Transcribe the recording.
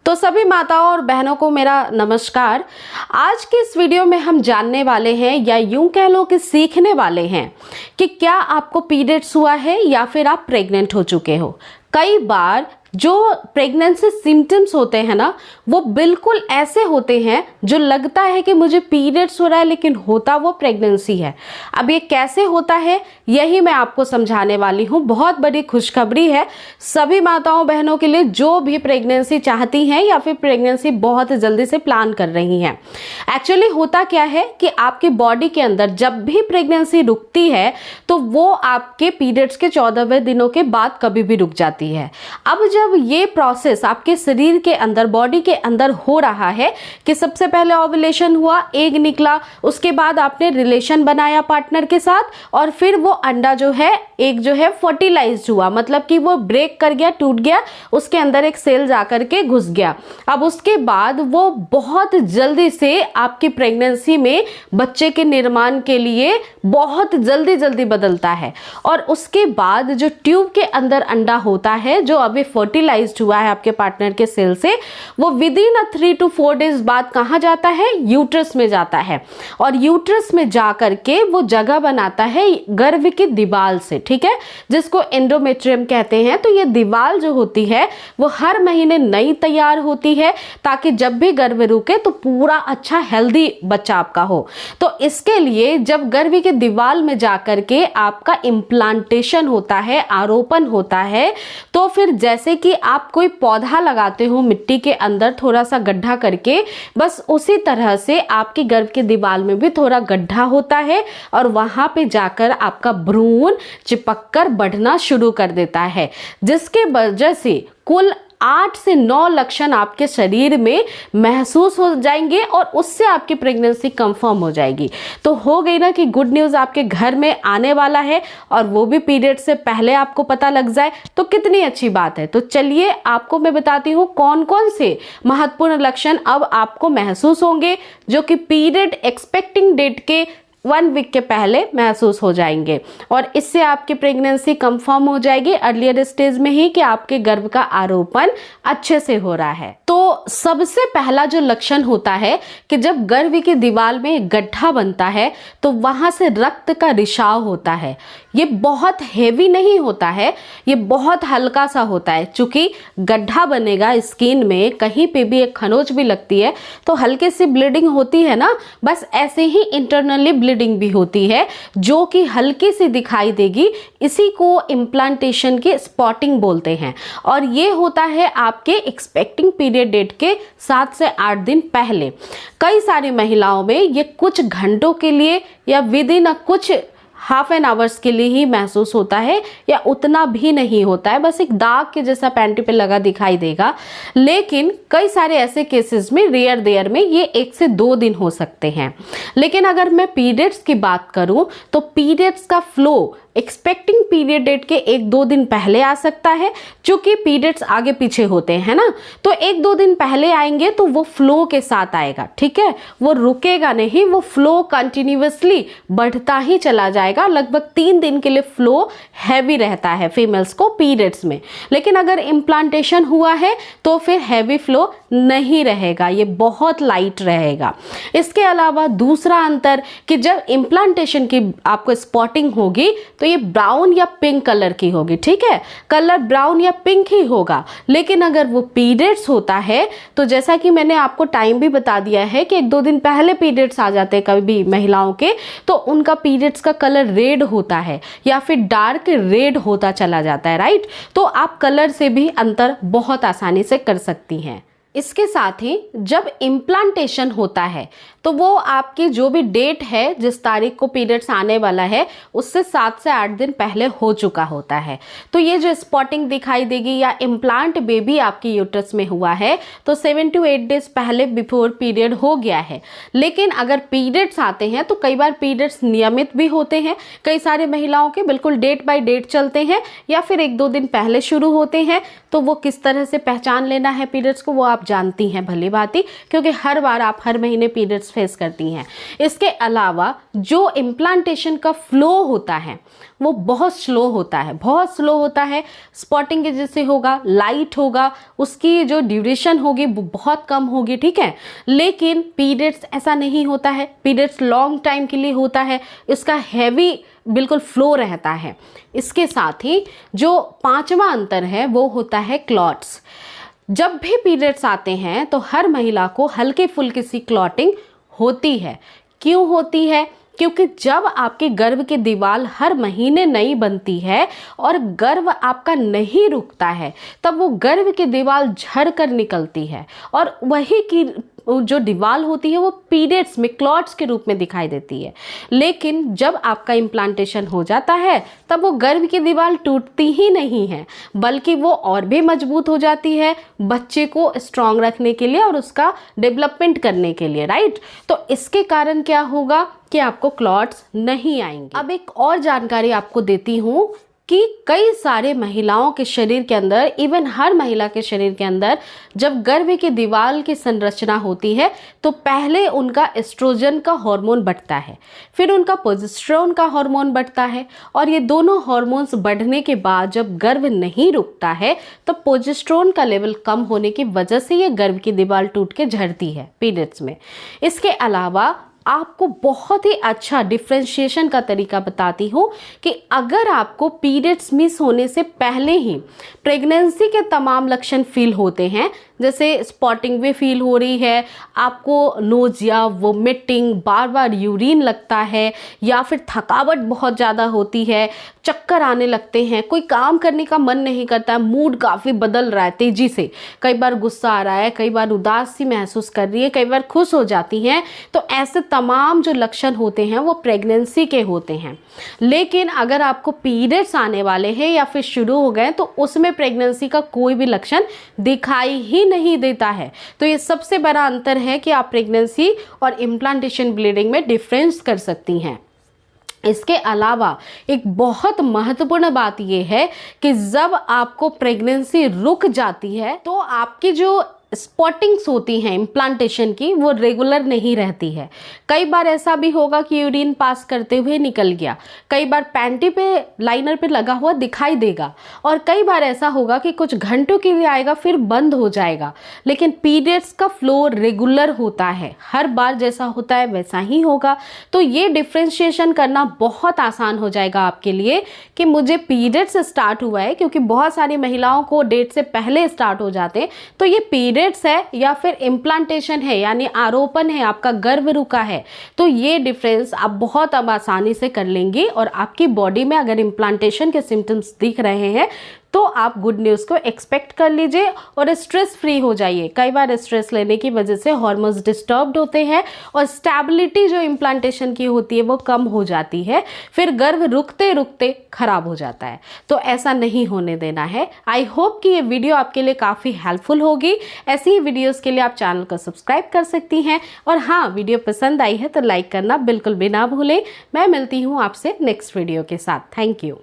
तो सभी माताओं और बहनों को मेरा नमस्कार। आज के इस वीडियो में हम जानने वाले हैं या यूं कह लो कि सीखने वाले हैं कि क्या आपको पीरियड्स हुआ है या फिर आप प्रेग्नेंट हो चुके हो। कई बार जो प्रेगनेंसी सिम्टम्स होते हैं ना, वो बिल्कुल ऐसे होते हैं जो लगता है कि मुझे पीरियड्स हो रहा है लेकिन होता वो प्रेगनेंसी है। अब ये कैसे होता है यही मैं आपको समझाने वाली हूँ। बहुत बड़ी खुशखबरी है सभी माताओं बहनों के लिए जो भी प्रेगनेंसी चाहती हैं या फिर प्रेगनेंसी बहुत जल्दी से प्लान कर रही हैं। एक्चुअली होता क्या है कि आपकी बॉडी के अंदर जब भी प्रेगनेंसी रुकती है तो वो आपके पीरियड्स के 14वें दिनों के बाद कभी भी रुक जाती है। अब जब ये प्रोसेस आपके शरीर के अंदर, बॉडी के अंदर हो रहा है कि सबसे पहले ओव्यूलेशन हुआ, एग निकला, उसके बाद आपने रिलेशन बनाया पार्टनर के साथ और फिर वो अंडा जो है, एग जो है फर्टिलाइज्ड हुआ, मतलब कि वो ब्रेक कर गया, टूट गया, उसके अंदर एक सेल जाकर के घुस गया। अब उसके बाद वो बहुत जल्दी से आपकी प्रेगनेंसी में बच्चे के निर्माण के लिए बहुत जल्दी बदलता है। और उसके बाद जो ट्यूब के अंदर अंडा होता है जो अभी फर्टिलाइज्ड हुआ है आपके पार्टनर के सेल से, वो विदिन 3 to 4 डेज बाद कहाँ जाता है? यूट्रस में जाता है। और यूट्रस में जाकर के वो जगह बनाता है गर्भ की दीवार से, ठीक है, जिसको एंडोमेट्रियम कहते हैं। तो ये दीवार जो होती है वो हर महीने नई तैयार होती है ताकि जब भी गर्भ रुके तो पूरा अच्छा हेल्दी बच्चा आपका हो। तो इसके लिए जब गर्भ की दीवार में जाकर के आपका इम्प्लांटेशन होता है, आरोपण होता है, तो फिर जैसे कि आप कोई पौधा लगाते हो मिट्टी के अंदर थोड़ा सा गड्ढा करके, बस उसी तरह से आपके गर्भ की दीवार में भी थोड़ा गड्ढा होता है और वहां पे जाकर आपका भ्रूण चिपककर बढ़ना शुरू कर देता है, जिसके वजह से कुल 8 से 9 लक्षण आपके शरीर में महसूस हो जाएंगे और उससे आपकी प्रेगनेंसी कंफर्म हो जाएगी। तो हो गई ना कि गुड न्यूज़ आपके घर में आने वाला है और वो भी पीरियड से पहले आपको पता लग जाए तो कितनी अच्छी बात है। तो चलिए आपको मैं बताती हूँ कौन कौन से महत्वपूर्ण लक्षण अब आपको महसूस होंगे जो कि पीरियड एक्सपेक्टिंग डेट के 1 वीक के पहले महसूस हो जाएंगे और इससे आपकी प्रेगनेंसी कंफर्म हो जाएगी अर्लियर स्टेज में ही कि आपके गर्भ का आरोपण अच्छे से हो रहा है। तो सबसे पहला जो लक्षण होता है कि जब गर्भ की दीवार में एक गड्ढा बनता है तो वहां से रक्त का रिसाव होता है। ये बहुत हेवी नहीं होता है, ये बहुत हल्का सा होता है। चूंकि गड्ढा बनेगा स्किन में, कहीं पे भी एक खरोंच भी लगती है तो हल्की सी ब्लीडिंग होती है ना, बस ऐसे ही इंटरनली ब्लीडिंग भी होती है जो कि हल्की सी दिखाई देगी। इसी को इम्प्लांटेशन की स्पॉटिंग बोलते हैं और ये होता है आपके एक्सपेक्टिंग पीरियड डेट के 7 से 8 दिन पहले। कई सारी महिलाओं में ये कुछ घंटों के लिए या विद इन कुछ हाफ एन आवर्स के लिए ही महसूस होता है या उतना भी नहीं होता है, बस एक दाग के जैसा पैंटी पे लगा दिखाई देगा। लेकिन कई सारे ऐसे केसेस में रेयर देयर में ये 1 से 2 दिन हो सकते हैं। लेकिन अगर मैं पीरियड्स की बात करूं तो पीरियड्स का फ्लो एक्सपेक्टिंग पीरियड डेट के 1-2 दिन पहले आ सकता है। चूंकि पीरियड्स आगे पीछे होते हैं ना, तो 1-2 दिन पहले आएंगे तो वो फ्लो के साथ आएगा, ठीक है, वो रुकेगा नहीं, वो फ्लो कंटिन्यूअसली बढ़ता ही चला जाएगा। लगभग 3 दिन के लिए फ्लो हैवी रहता है फीमेल्स को पीरियड्स में। लेकिन अगर इम्प्लांटेशन हुआ है तो फिर हैवी फ्लो नहीं रहेगा, ये बहुत लाइट रहेगा। इसके अलावा दूसरा अंतर कि जब इम्प्लांटेशन की आपको स्पॉटिंग होगी तो ये ब्राउन या पिंक कलर की होगी, ठीक है, कलर ब्राउन या पिंक ही होगा। लेकिन अगर वो पीरियड्स होता है तो जैसा कि मैंने आपको टाइम भी बता दिया है कि 1-2 दिन पहले पीरियड्स आ जाते हैं कभी भी महिलाओं के, तो उनका पीरियड्स का कलर रेड होता है या फिर डार्क रेड होता चला जाता है, राइट। तो आप कलर से भी अंतर बहुत आसानी से कर सकती हैं। इसके साथ ही जब इम्प्लांटेशन होता है तो वो आपकी जो भी डेट है, जिस तारीख को पीरियड्स आने वाला है, उससे 7 से 8 दिन पहले हो चुका होता है। तो ये जो स्पॉटिंग दिखाई देगी या इम्प्लांट बेबी आपकी यूट्रस में हुआ है तो 7 to 8 डेज पहले बिफोर पीरियड हो गया है। लेकिन अगर पीरियड्स आते हैं तो कई बार पीरियड्स नियमित भी होते हैं, कई सारे महिलाओं के बिल्कुल डेट बाय डेट चलते हैं या फिर 1-2 दिन पहले शुरू होते हैं। तो वो किस तरह से पहचान लेना है पीरियड्स को, वो आप जानती हैं भली भांति, क्योंकि हर बार आप हर महीने पीरियड्स फेस करती हैं। इसके अलावा जो इम्प्लांटेशन का फ्लो होता है वो बहुत स्लो होता है, बहुत स्लो होता है। स्पॉटिंग के जैसे होगा, लाइट होगा, उसकी जो ड्यूरेशन होगी वो बहुत कम होगी, ठीक है। लेकिन पीरियड्स ऐसा नहीं होता है, पीरियड्स लॉन्ग टाइम के लिए होता है, इसका हैवी बिल्कुल फ्लो रहता है। इसके साथ ही जो पांचवा अंतर है वो होता है क्लॉट्स। जब भी पीरियड्स आते हैं तो हर महिला को हल्के फुल्के सी क्लॉटिंग होती है। क्यों होती है? क्योंकि जब आपके गर्भ की दीवार हर महीने नई बनती है और गर्भ आपका नहीं रुकता है, तब वो गर्भ की दीवार झड़ कर निकलती है और वही की जो दीवार होती है वो पीरियड्स में क्लॉट्स के रूप में दिखाई देती है। लेकिन जब आपका इम्प्लांटेशन हो जाता है तब वो गर्भ की दीवार टूटती ही नहीं है, बल्कि वो और भी मजबूत हो जाती है बच्चे को स्ट्रॉन्ग रखने के लिए और उसका डेवलपमेंट करने के लिए, राइट। तो इसके कारण क्या होगा कि आपको क्लॉट्स नहीं आएंगे। अब एक और जानकारी आपको देती हूँ कि कई सारे महिलाओं के शरीर के अंदर, इवन हर महिला के शरीर के अंदर जब गर्भ की दीवार की संरचना होती है तो पहले उनका एस्ट्रोजन का हार्मोन बढ़ता है, फिर उनका प्रोजेस्टेरोन का हार्मोन बढ़ता है, और ये दोनों हार्मोन्स बढ़ने के बाद जब गर्भ नहीं रुकता है तो प्रोजेस्टेरोन का लेवल कम होने की वजह से ये गर्भ की दीवार टूट के झड़ती है पीरियड्स में। इसके अलावा आपको बहुत ही अच्छा डिफ्रेंशिएशन का तरीका बताती हूँ कि अगर आपको पीरियड्स मिस होने से पहले ही प्रेगनेंसी के तमाम लक्षण फील होते हैं, जैसे स्पॉटिंग भी फील हो रही है, आपको नोजिया, वोमिटिंग, बार बार यूरिन लगता है, या फिर थकावट बहुत ज़्यादा होती है, चक्कर आने लगते हैं, कोई काम करने का मन नहीं करता, मूड काफ़ी बदल रहा है तेज़ी से, कई बार गुस्सा आ रहा है, कई बार उदास सी महसूस कर रही है, कई बार खुश हो जाती हैं, तो ऐसे तमाम जो लक्षण होते हैं वो प्रेगनेंसी के होते हैं। लेकिन अगर आपको पीरियड्स आने वाले हैं या फिर शुरू हो गए तो उसमें प्रेगनेंसी का कोई भी लक्षण दिखाई ही नहीं देता है। तो ये सबसे बड़ा अंतर है कि आप प्रेगनेंसी और इम्प्लांटेशन ब्लीडिंग में डिफरेंस कर सकती हैं। इसके अलावा एक बहुत महत्वपूर्ण बात यह है कि जब आपको प्रेगनेंसी रुक जाती है तो आपकी जो स्पॉटिंग्स होती हैं इम्प्लांटेशन की वो रेगुलर नहीं रहती है। कई बार ऐसा भी होगा कि यूरिन पास करते हुए निकल गया, कई बार पैंटी पे लाइनर पे लगा हुआ दिखाई देगा, और कई बार ऐसा होगा कि कुछ घंटों के लिए आएगा फिर बंद हो जाएगा। लेकिन पीरियड्स का फ्लो रेगुलर होता है, हर बार जैसा होता है वैसा ही होगा। तो ये डिफ्रेंशिएशन करना बहुत आसान हो जाएगा आपके लिए कि मुझे पीरियड्स स्टार्ट हुआ है, क्योंकि बहुत सारी महिलाओं को डेट से पहले स्टार्ट हो जाते हैं। तो ये पीरियड्स है या फिर इम्प्लांटेशन है यानी आरोपण है, आपका गर्भ रुका है, तो ये डिफरेंस आप बहुत अब आसानी से कर लेंगे। और आपकी बॉडी में अगर इम्प्लांटेशन के सिम्टम्स दिख रहे हैं तो आप गुड न्यूज़ को एक्सपेक्ट कर लीजिए और स्ट्रेस फ्री हो जाइए। कई बार स्ट्रेस लेने की वजह से हार्मोन्स डिस्टर्ब्ड होते हैं और स्टेबिलिटी जो इम्प्लांटेशन की होती है वो कम हो जाती है, फिर गर्भ रुकते रुकते खराब हो जाता है। तो ऐसा नहीं होने देना है। आई होप कि ये वीडियो आपके लिए काफ़ी हेल्पफुल होगी। ऐसी ही वीडियोज़ के लिए आप चैनल को सब्सक्राइब कर सकती हैं। और हाँ, वीडियो पसंद आई है तो लाइक करना बिल्कुल भी ना भूलें। मैं मिलती हूँ आपसे नेक्स्ट वीडियो के साथ। Thank you.